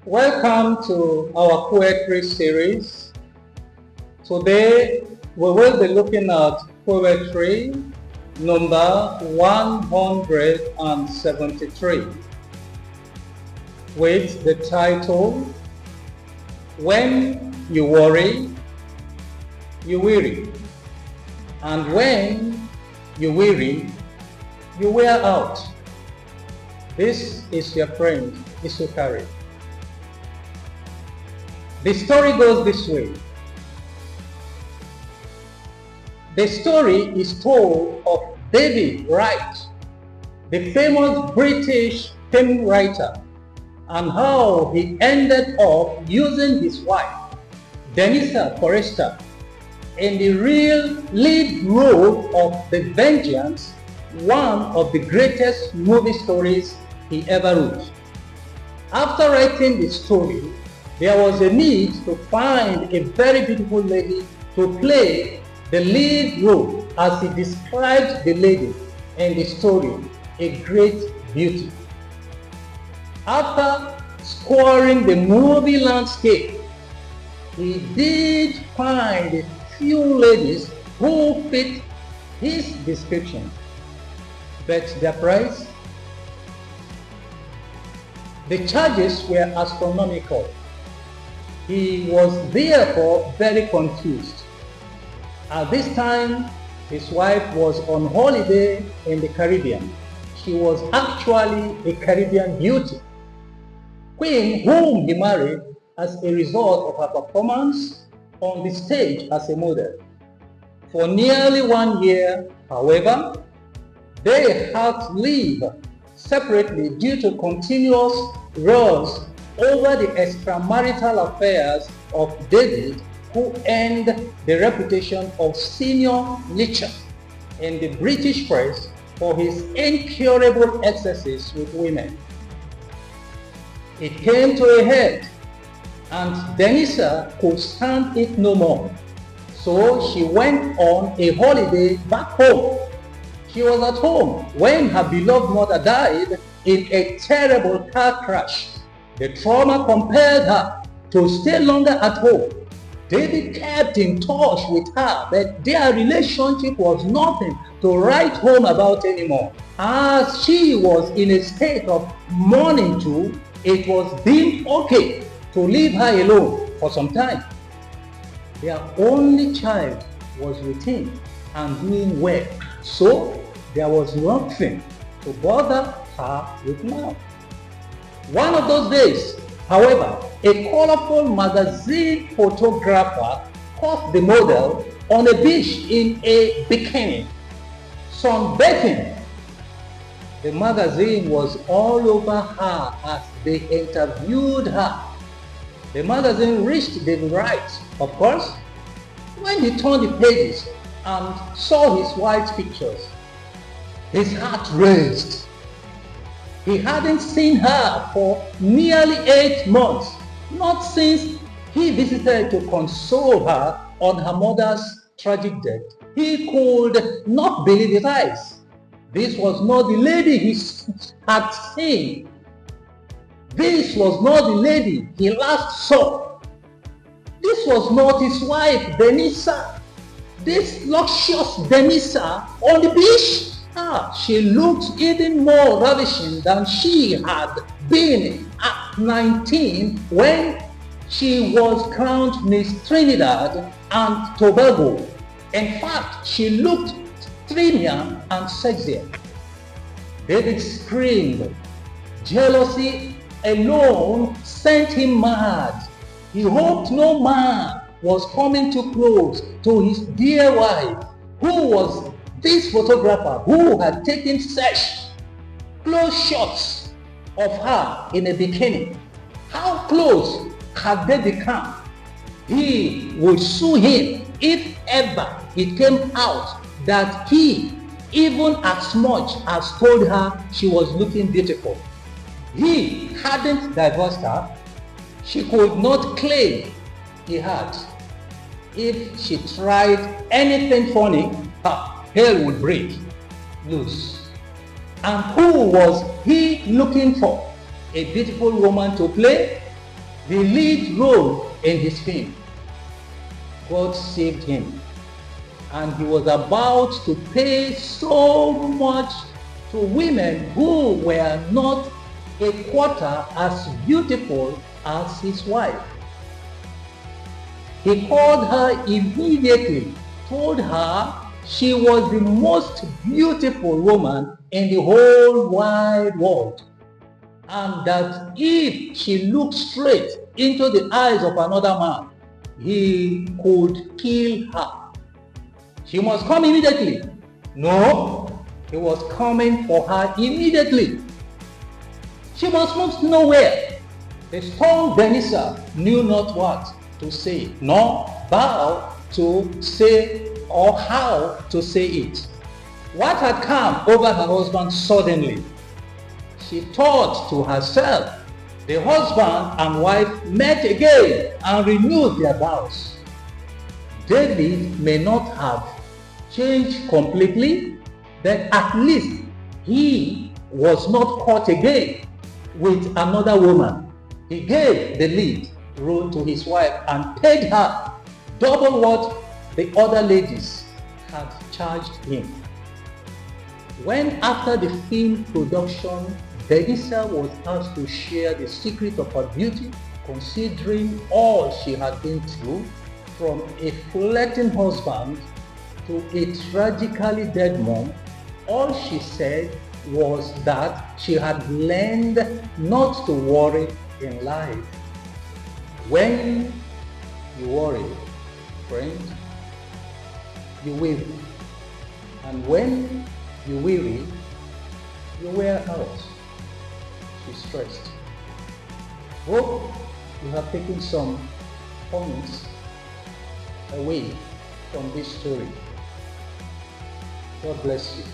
Welcome to our poetry series. Today we will be looking at poetry number 173 with the title, When You Worry, You Weary, and when you weary, you wear out. This is your friend, Isukari. The story goes this way. The story is told of David Wright, the famous British film writer, and how he ended up using his wife, Denisa Forrester, in the real lead role of The Vengeance, one of the greatest movie stories he ever wrote. After writing the story, there was a need to find a very beautiful lady to play the lead role, as he described the lady in the story, a great beauty. After scouring the movie landscape, he did find a few ladies who fit his description, but their price? The charges were astronomical. He was therefore very confused. At this time, his wife was on holiday in the Caribbean. She was actually a Caribbean beauty, queen whom he married as a result of her performance on the stage as a model. For nearly 1 year, however, they had to live separately due to continuous rows over the extramarital affairs of David, who earned the reputation of senior lecher in the British press for his incurable excesses with women. It came to a head, and Denisa could stand it no more, so she went on a holiday back home. She was at home when her beloved mother died in a terrible car crash. The trauma compelled her to stay longer at home. David kept in touch with her, but their relationship was nothing to write home about anymore. As she was in a state of mourning too, it was deemed okay to leave her alone for some time. Their only child was with him and doing well, so there was nothing to bother her with now. One of those days, however, a colorful magazine photographer caught the model on a beach in a bikini, sunbathing. The magazine was all over her as they interviewed her. The magazine reached David Wright, of course, when he turned the pages and saw his wife's pictures. His heart raced. He hadn't seen her for nearly 8 months, not since he visited to console her on her mother's tragic death. He could not believe his eyes. This was not the lady he had seen. This was not the lady he last saw. This was not his wife, Denisa. This luscious Denisa on the beach. She looked even more ravishing than she had been at 19 when she was crowned Miss Trinidad and Tobago. In fact, she looked streamier and sexier. David screamed. Jealousy alone sent him mad. He hoped no man was coming too close to his dear wife, who was this photographer who had taken such close shots of her in a bikini. How close had they become? He would sue him if ever it came out that he even as much as told her she was looking beautiful. He hadn't divorced her. She could not claim he had. If she tried anything funny, hell would break loose. And who was he looking for? A beautiful woman to play the lead role in his film. God saved him, and he was about to pay so much to women who were not a quarter as beautiful as his wife. He called her immediately, told her she was the most beautiful woman in the whole wide world, and that if she looked straight into the eyes of another man, he could kill her. She must come immediately. No, he was coming for her immediately. She must move nowhere. The strong Denisa knew not what to say, nor how to say or how to say it. What had come over her husband suddenly? She thought to herself, the husband and wife met again and renewed their vows. David may not have changed completely, but at least he was not caught again with another woman. He gave the lead role to his wife and paid her double what the other ladies had charged him. When after the film production, Denisa was asked to share the secret of her beauty, considering all she had been through, from a flirting husband to a tragically dead mom, all she said was that she had learned not to worry in life. When you worry, friend, you weary. And when you weary, you wear out. She's stressed. Hope you have taken some points away from this story. God bless you.